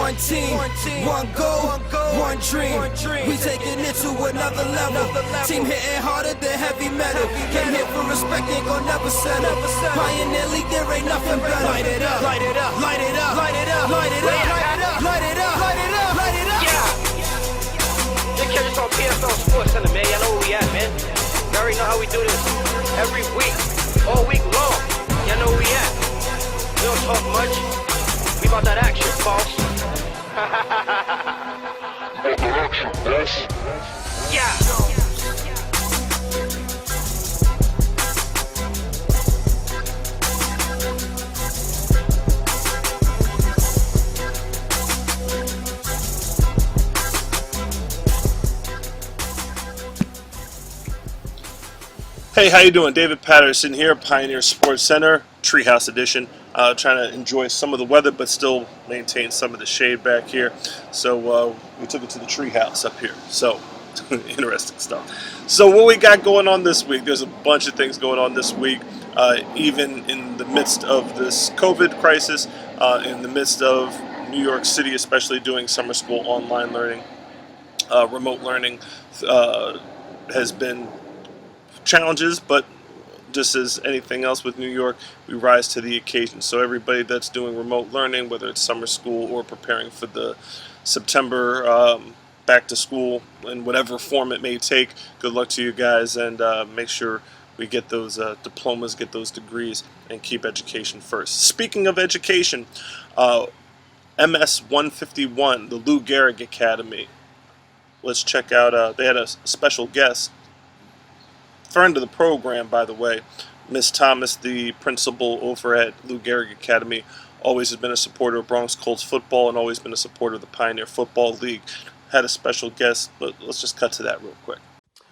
One team, one goal, one dream. We taking it to another level. Team hitting harder than heavy metal. Came here for respect, ain't gon' never settle. Pioneer League, there ain't nothing better. Light it up, light it up, light it up, light it up, light it up, light it up, light it up, light it up. Yeah. Just catch us on PFL Sports Center, man. Y'all know where we at, man. You already know how we do this. Every week, all week long. Y'all know where we at. We don't talk much. We about that action, boss. About that action, boss. Yeah. Hey, how you doing? David Patterson here, Pioneer Sports Center, Treehouse Edition. Trying to enjoy some of the weather, but still maintain some of the shade back here. So we took it to the treehouse up here. So interesting stuff. So what we got going on this week? There's a bunch of things going on this week, even in the midst of this COVID crisis, in the midst of New York City, especially doing summer school online learning, remote learning has been challenges, but just as anything else with New York, we rise to the occasion. So everybody that's doing remote learning, whether it's summer school or preparing for the September back to school in whatever form it may take, good luck to you guys, and make sure we get those diplomas, get those degrees, and keep education first. Speaking of education, MS 151, the Lou Gehrig Academy. Let's check out, they had a special guest, friend of the program, by the way, Miss Thomas, the principal over at Lou Gehrig Academy, always has been a supporter of Bronx Colts football and always been a supporter of the Pioneer Football League. Had a special guest, but let's just cut to that real quick.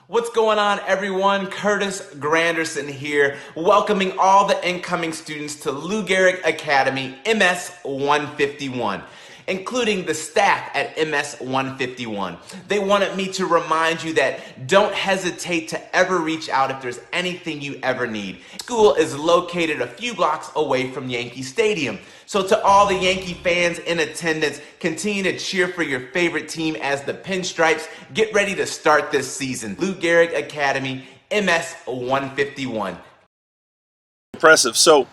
What's going on, everyone? Curtis Granderson here, welcoming all the incoming students to Lou Gehrig Academy MS 151. Including the staff at MS 151. They wanted me to remind you that don't hesitate to ever reach out if there's anything you ever need. School is located a few blocks away from Yankee Stadium. So to all the Yankee fans in attendance, continue to cheer for your favorite team as the Pinstripes get ready to start this season. Lou Gehrig Academy, MS 151. Impressive. So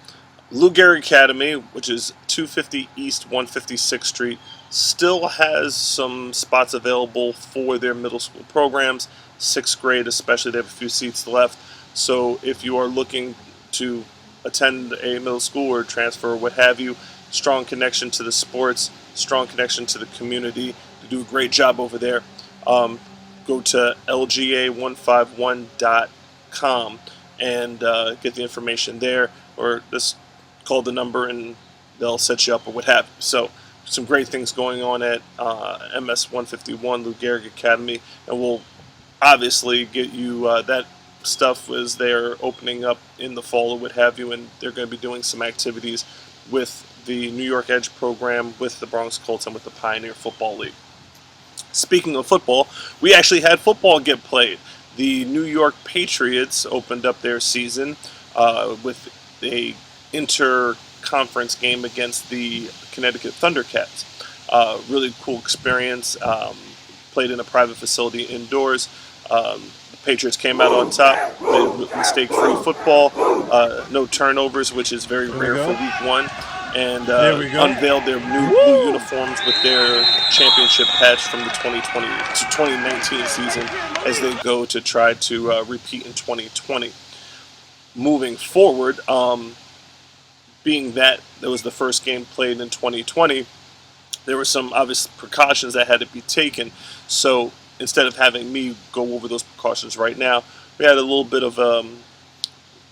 Lou Gehrig Academy, which is 250 East 156th Street, still has some spots available for their middle school programs, 6th grade especially. They have a few seats left. So if you are looking to attend a middle school or transfer or what have you, strong connection to the sports, strong connection to the community. They do a great job over there. Go to lga151.com and get the information there, or just call the number and they'll set you up or what have you. So some great things going on at MS 151, Lou Gehrig Academy, and we'll obviously get you that stuff as they're opening up in the fall or what have you, and they're going to be doing some activities with the New York Edge program, with the Bronx Colts, and with the Pioneer Football League. Speaking of football, we actually had football get played. The New York Patriots opened up their season with a inter-conference game against the Connecticut Thundercats. Really cool experience. Played in a private facility indoors. The Patriots came out on top. Played mistake-free football. No turnovers, which is very rare for week one. And unveiled their new blue uniforms with their championship patch from the 2020 to 2019 season as they go to try to repeat in 2020. Moving forward, being that was the first game played in 2020, there were some obvious precautions that had to be taken. So instead of having me go over those precautions right now, we had a little bit of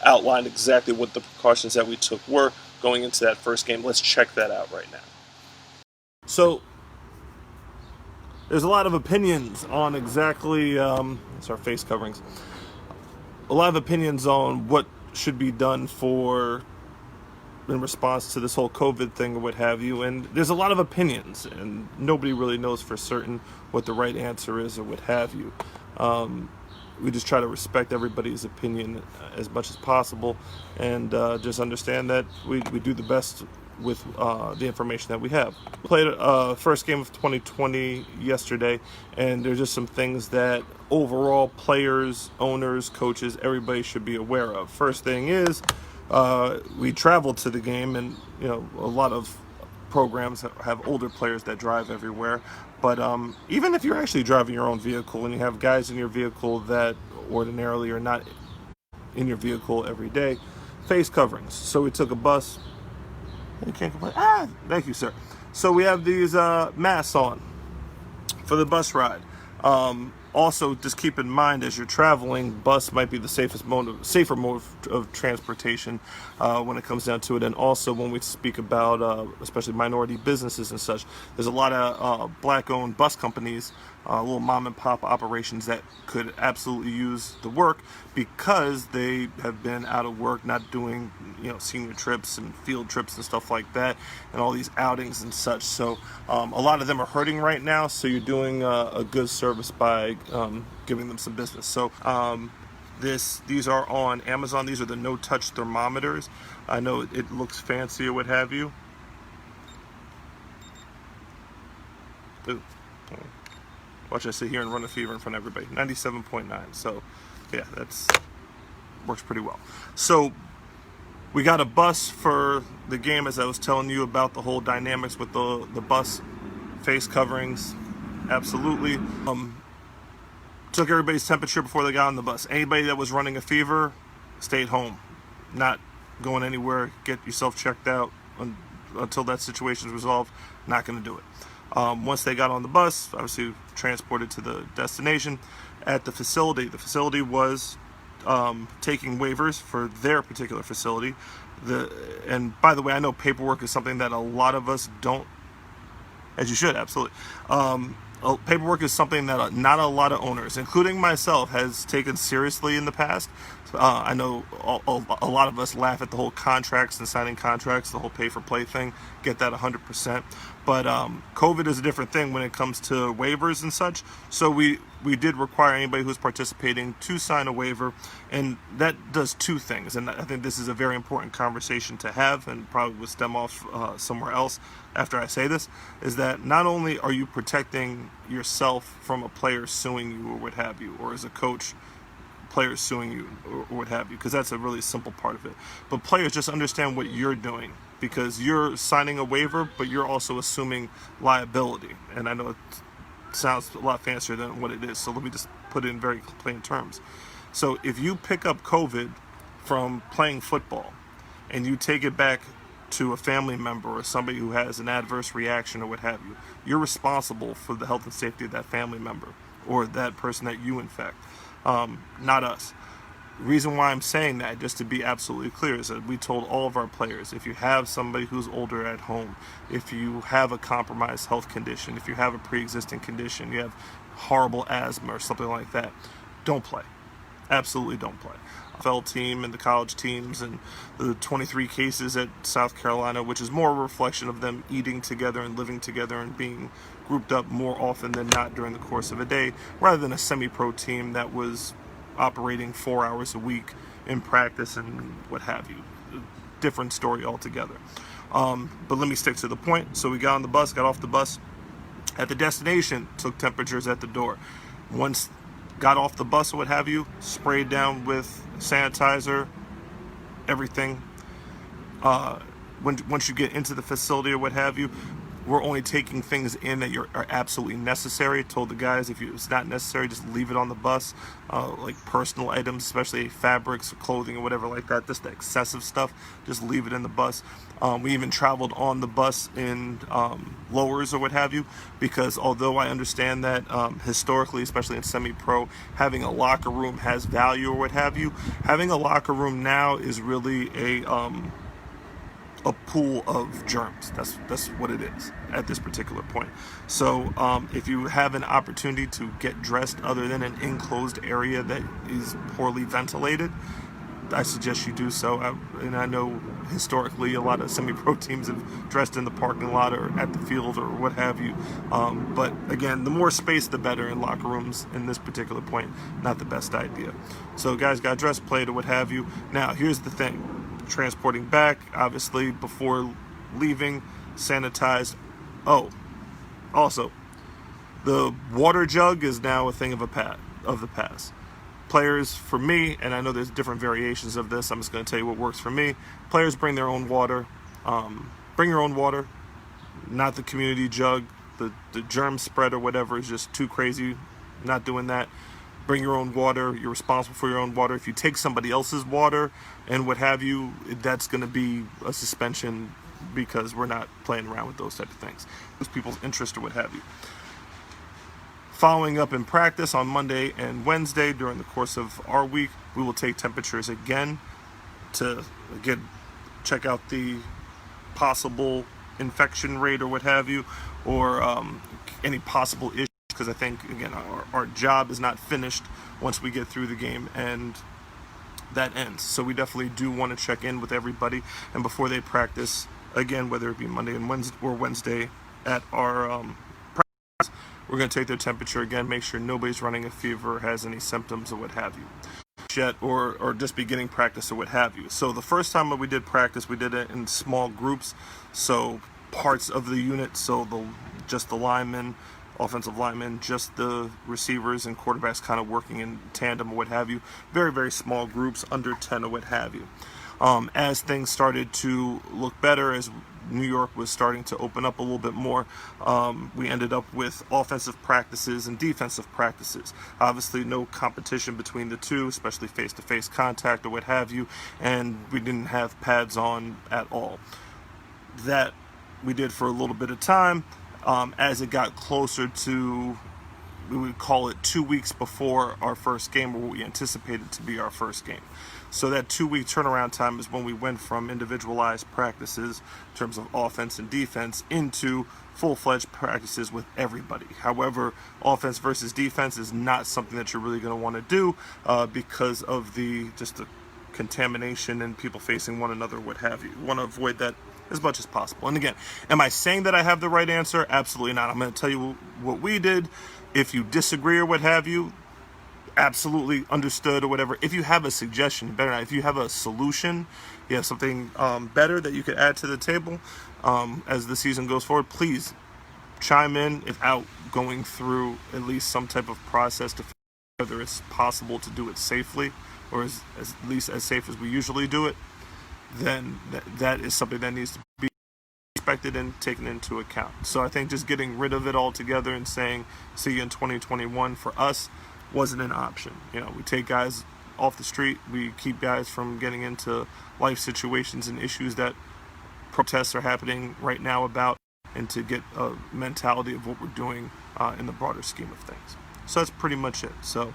outline exactly what the precautions that we took were going into that first game. Let's check that out right now. So there's a lot of opinions on exactly, it's our face coverings, a lot of opinions on what should be done in response to this whole COVID thing or what have you, and there's a lot of opinions and nobody really knows for certain what the right answer is or what have you. We just try to respect everybody's opinion as much as possible, and just understand that we do the best with the information that we have. We played first game of 2020 yesterday, and there's just some things that overall players, owners, coaches, everybody should be aware of. First thing is, we traveled to the game, and a lot of programs have older players that drive everywhere. But even if you're actually driving your own vehicle and you have guys in your vehicle that ordinarily are not in your vehicle every day, face coverings. So we took a bus. You can't complain. Thank you, sir. So we have these masks on for the bus ride. Also, just keep in mind as you're traveling, bus might be the safer mode of transportation when it comes down to it. And also, when we speak about especially minority businesses and such, there's a lot of black-owned bus companies, little mom-and-pop operations that could absolutely use the work because they have been out of work, not doing senior trips and field trips and stuff like that, and all these outings and such. So a lot of them are hurting right now. So you're doing a good service by giving them some business. So these are on Amazon. These are the no-touch thermometers. I know it looks fancy or what have you. Ooh. Watch I sit here and run a fever in front of everybody. 97.9. So yeah, that's works pretty well. So we got a bus for the game, as I was telling you about the whole dynamics with the bus face coverings. Absolutely. Took everybody's temperature before they got on the bus. Anybody that was running a fever stayed home, not going anywhere. Get yourself checked out until that situation is resolved. Not going to do it. Once they got on the bus, obviously transported to the destination. At the facility was taking waivers for their particular facility. And by the way, I know paperwork is something that a lot of us don't, as you should, absolutely. Paperwork is something that not a lot of owners, including myself, has taken seriously in the past. I know a lot of us laugh at the whole contracts and signing contracts, the whole pay-for-play thing, get that 100%. But COVID is a different thing when it comes to waivers and such. So we did require anybody who's participating to sign a waiver, and that does two things. And I think this is a very important conversation to have, and probably will stem off somewhere else after I say this, is that not only are you protecting yourself from a player suing you or what have you, or as a coach, players suing you or what have you, because that's a really simple part of it. But players, just understand what you're doing, because you're signing a waiver, but you're also assuming liability. And I know it sounds a lot fancier than what it is, so let me just put it in very plain terms. So if you pick up COVID from playing football and you take it back to a family member or somebody who has an adverse reaction or what have you, you're responsible for the health and safety of that family member or that person that you infect, not us. The reason why I'm saying that, just to be absolutely clear, is that we told all of our players, if you have somebody who's older at home, if you have a compromised health condition, if you have a pre-existing condition, you have horrible asthma or something like that, don't play. Absolutely don't play. PFL team and the college teams and the 23 cases at South Carolina, which is more a reflection of them eating together and living together and being grouped up more often than not during the course of a day, rather than a semi-pro team that was operating 4 hours a week in practice and what have you. Different story altogether. But let me stick to the point. So we got on the bus, got off the bus. At the destination, took temperatures at the door. Once got off the bus or what have you, sprayed down with sanitizer, everything. Once you get into the facility or what have you, we're only taking things in that are absolutely necessary. Told the guys, if it's not necessary, just leave it on the bus. Like personal items, especially fabrics or clothing or whatever like that, just the excessive stuff, just leave it in the bus. We even traveled on the bus in lowers or what have you, because although I understand that historically, especially in semi-pro, having a locker room has value or what have you, having a locker room now is really a pool of germs. That's what it is at this particular point. So if you have an opportunity to get dressed other than an enclosed area that is poorly ventilated, I suggest you do so. And I know historically a lot of semi-pro teams have dressed in the parking lot or at the field or what have you. But again, the more space, the better in locker rooms in this particular point. Not the best idea. So guys got dressed, played, or what have you. Now, here's the thing. Transporting back, obviously, before leaving sanitized. Oh, also, the water jug is now a thing of the past. Players, for me, and I know there's different variations of this, I'm just going to tell you what works for me. Players bring their own water. Bring your own water, not the community jug. The germ spread or whatever is just too crazy. Not doing that. Bring your own water. You're responsible for your own water. If you take somebody else's water and what have you, that's going to be a suspension, because we're not playing around with those type of things. Those people's interest or what have you. Following up in practice on Monday and Wednesday during the course of our week, we will take temperatures again to, again, check out the possible infection rate or what have you, or any possible issues, because I think, again, our job is not finished once we get through the game and that ends. So we definitely do want to check in with everybody, and before they practice, again, whether it be Monday and Wednesday at our practice, we're going to take their temperature again, make sure nobody's running a fever, has any symptoms or what have you yet, or just beginning practice or what have you. So the first time that we did practice, we did it in small groups, so parts of the unit, so just the linemen, offensive linemen, just the receivers and quarterbacks kind of working in tandem or what have you. Very, very small groups, under 10 or what have you. As things started to look better, as New York was starting to open up a little bit more, we ended up with offensive practices and defensive practices. Obviously no competition between the two, especially face-to-face contact or what have you, and we didn't have pads on at all. That we did for a little bit of time. As it got closer to, we would call it 2 weeks before our first game, or what we anticipated to be our first game. So that 2-week turnaround time is when we went from individualized practices in terms of offense and defense into full-fledged practices with everybody. However, offense versus defense is not something that you're really going to want to do because of the contamination and people facing one another, what have you. You want to avoid that as much as possible. And again, am I saying that I have the right answer? Absolutely not. I'm going to tell you what we did. If you disagree or what have you, absolutely understood or whatever. If you have a suggestion, better not. If you have a solution, you have something better that you could add to the table as the season goes forward, please chime in without going through at least some type of process to figure out whether it's possible to do it safely, or at least as safe as we usually do it. Then that is something that needs to be respected and taken into account. So I think just getting rid of it altogether and saying see you in 2021 for us wasn't an option. We take guys off the street, we keep guys from getting into life situations and issues that protests are happening right now about, and to get a mentality of what we're doing in the broader scheme of things. So that's pretty much it. So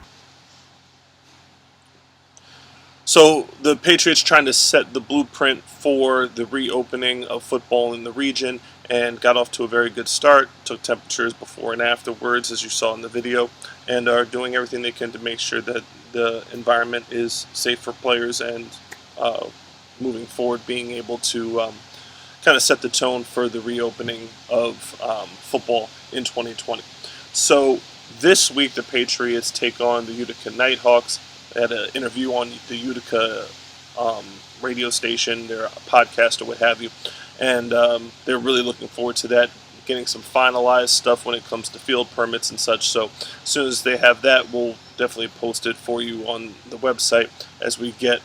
the Patriots trying to set the blueprint for the reopening of football in the region, and got off to a very good start. Took temperatures before and afterwards, as you saw in the video, and are doing everything they can to make sure that the environment is safe for players, and moving forward being able to kind of set the tone for the reopening of football in 2020. So this week the Patriots take on the Utica Nighthawks. I had an interview on the Utica radio station, their podcast or what have you, and they're really looking forward to that, getting some finalized stuff when it comes to field permits and such. So as soon as they have that, we'll definitely post it for you on the website as we get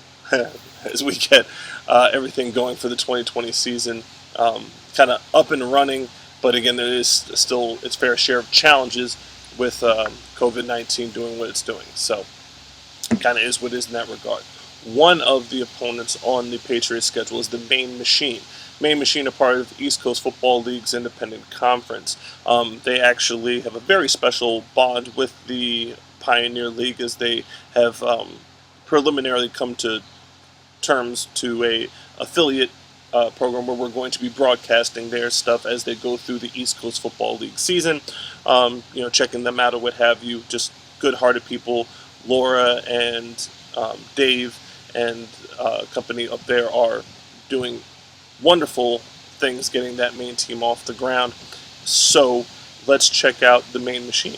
everything going for the 2020 season, kind of up and running. But again, there is still its fair share of challenges with COVID-19 doing what it's doing. So kind of is what is in that regard. One of the opponents on the Patriots schedule is the Maine Machine. Maine Machine are part of East Coast Football League's independent conference. They actually have a very special bond with the Pioneer League, as they have preliminarily come to terms to a affiliate program where we're going to be broadcasting their stuff as they go through the East Coast Football League season. Checking them out or what have you. Just good-hearted people. Laura and Dave and company up there are doing wonderful things getting that Maine team off the ground. So let's check out the Maine Machine.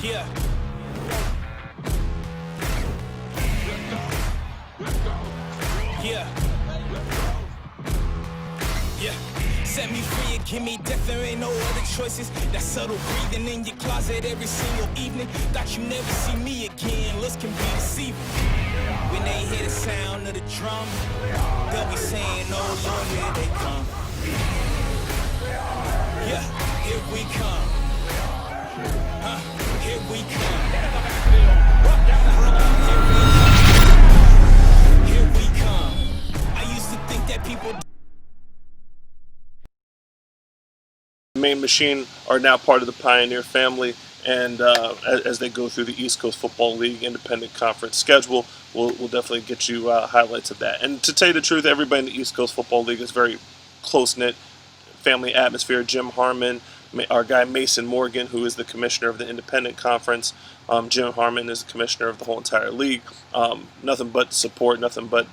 Yeah. Yeah. Yeah. Set me free and give me death, there ain't no other choices. That subtle breathing in your closet every single evening. Thought you never see me again, looks can be deceiving. When they hear the sound of the drum, they'll be saying, oh Lord, here they come. Yeah, here we come. Here we come. Here we come. I used to think that people... Main Machine are now part of the Pioneer family, and as they go through the East Coast Football League Independent Conference schedule, we'll definitely get you highlights of that. And to tell you the truth, everybody in the East Coast Football League is very close-knit, family atmosphere. Jim Harmon, our guy Mason Morgan, who is the commissioner of the Independent Conference, Jim Harmon is the commissioner of the whole entire league. Nothing but support, nothing but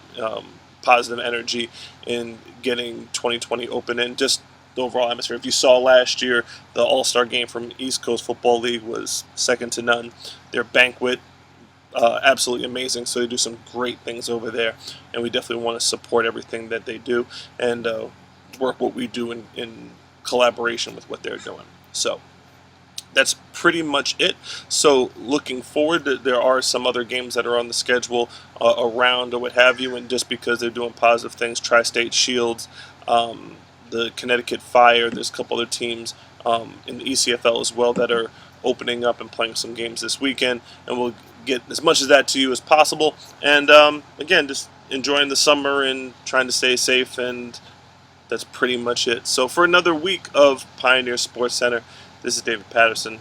positive energy in getting 2020 open, and just the overall atmosphere. If you saw last year, the All-Star game from East Coast Football League was second to none. Their banquet, absolutely amazing. So they do some great things over there, and we definitely want to support everything that they do and work what we do in collaboration with what they're doing. So that's pretty much it. So looking forward, there are some other games that are on the schedule around or what have you, and just because they're doing positive things, Tri-State Shields, the Connecticut Fire, there's a couple other teams in the ECFL as well that are opening up and playing some games this weekend, and we'll get as much of that to you as possible. And again, just enjoying the summer and trying to stay safe, and that's pretty much it. So for another week of Pioneer Sports Center, this is David Patterson.